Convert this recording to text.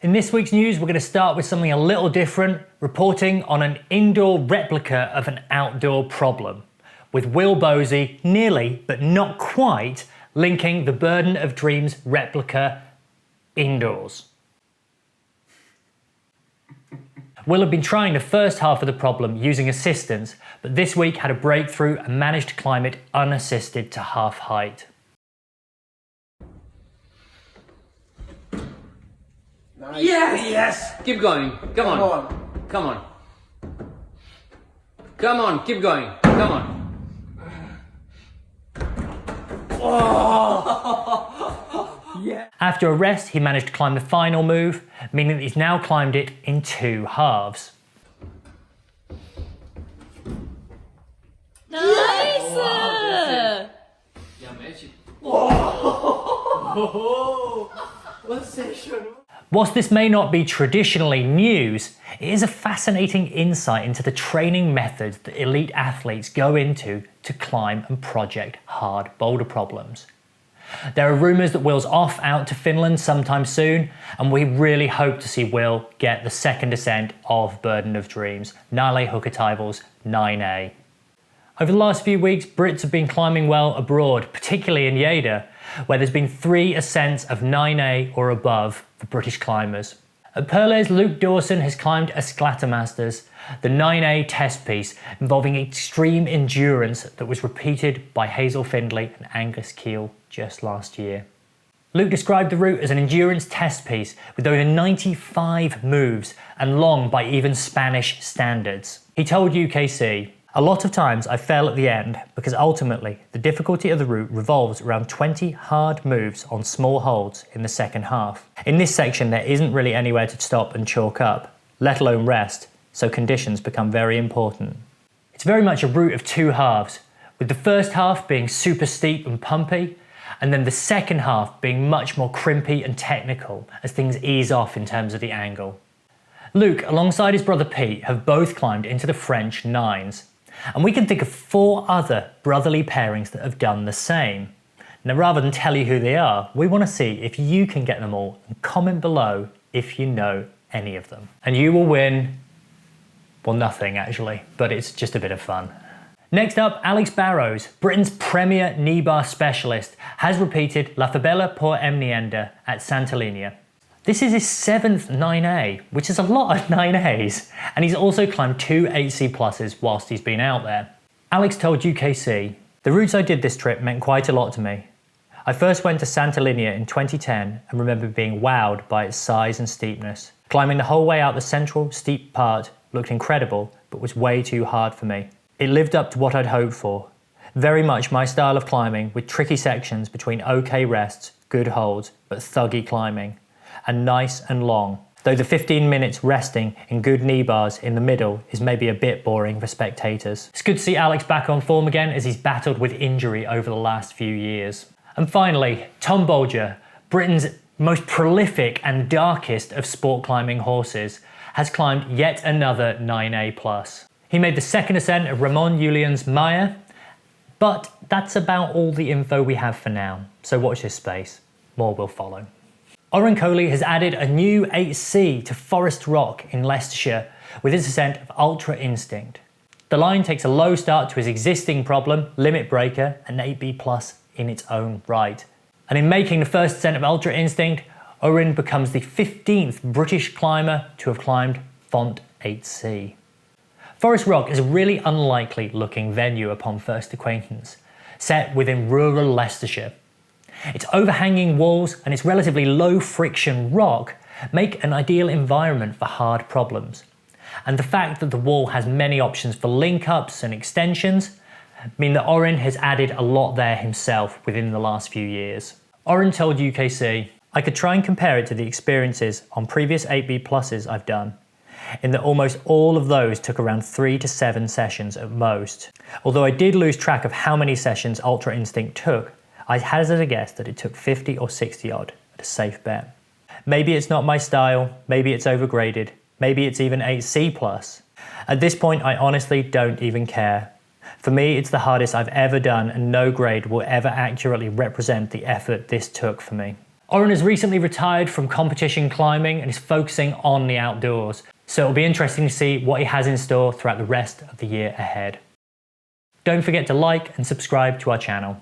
In this week's news, we're going to start with something a little different, reporting on an indoor replica of an outdoor problem, with WIll Bosi nearly, but not quite, linking the Burden of Dreams replica indoors. Will had been trying the first half of the problem using assistance, but this week had a breakthrough and managed to climb it unassisted to half height. Nice. Yes! Yes! Keep going. Come on. Come on. Come on, keep going. Come on. Oh. Yeah. After a rest, he managed to climb the final move, meaning that he's now climbed it in 2 halves. Nice! Whilst this may not be traditionally news, it is a fascinating insight into the training methods that elite athletes go into to climb and project hard boulder problems. There are rumours that Will's off out to Finland sometime soon, and we really hope to see Will get the second ascent of Burden of Dreams, Nalle Hukkataival's 9A. Over the last few weeks, Brits have been climbing well abroad, particularly in Nalle, where there's been 3 ascents of 9A or above for British climbers. At Perles, Luke Dawson has climbed a Sclatermasters, the 9A test piece involving extreme endurance that was repeated by Hazel Findlay and Angus Keel just last year. Luke described the route as an endurance test piece with over 95 moves and long by even Spanish standards. He told UKC, "A lot of times I fell at the end because ultimately the difficulty of the route revolves around 20 hard moves on small holds in the second half. In this section there isn't really anywhere to stop and chalk up, let alone rest, so conditions become very important." It's very much a route of 2 halves, with the first half being super steep and pumpy, and then the second half being much more crimpy and technical as things ease off in terms of the angle. Luke, alongside his brother Pete, have both climbed into the French 9s. And we can think of 4 other brotherly pairings that have done the same. Now, rather than tell you who they are, we want to see if you can get them all and comment below if you know any of them. And you will win, well, nothing actually, but it's just a bit of fun. Next up, Alex Barrows, Britain's premier knee bar specialist, has repeated La Fabella por Emnienda at Sant'Elia. This is his 7th 9A, which is a lot of 9As, and he's also climbed 2 8C pluses whilst he's been out there. Alex told UKC, "The routes I did this trip meant quite a lot to me. I first went to Sant'Elia in 2010 and remember being wowed by its size and steepness. Climbing the whole way out the central steep part looked incredible, but was way too hard for me. It lived up to what I'd hoped for. Very much my style of climbing, with tricky sections between okay rests, good holds, but thuggy climbing. And nice and long, though the 15 minutes resting in good knee bars in the middle is maybe a bit boring for spectators." It's good to see Alex back on form again as he's battled with injury over the last few years. And finally, Tom Bolger, Britain's most prolific and darkest of sport climbing horses, has climbed yet another 9A+. He made the second ascent of Ramon Julian's Maya, but that's about all the info we have for now, so watch this space, more will follow. Orrin Coley has added a new 8C to Forest Rock in Leicestershire with his ascent of Ultra Instinct. The line takes a low start to his existing problem, Limit Breaker, an 8B+ in its own right. And in making the first ascent of Ultra Instinct, Orrin becomes the 15th British climber to have climbed Font 8C. Forest Rock is a really unlikely looking venue upon first acquaintance, set within rural Leicestershire. Its overhanging walls and its relatively low friction rock make an ideal environment for hard problems. And the fact that the wall has many options for link-ups and extensions mean that Orrin has added a lot there himself within the last few years. Orrin told UKC, "I could try and compare it to the experiences on previous 8B+ I've done, in that almost all of those took around 3 to 7 sessions at most. Although I did lose track of how many sessions Ultra Instinct took, I hazard a guess that it took 50 or 60 odd at a safe bet. Maybe it's not my style, maybe it's overgraded, maybe it's even 8C+. At this point, I honestly don't even care. For me, it's the hardest I've ever done and no grade will ever accurately represent the effort this took for me." Orrin has recently retired from competition climbing and is focusing on the outdoors, so it'll be interesting to see what he has in store throughout the rest of the year ahead. Don't forget to like and subscribe to our channel.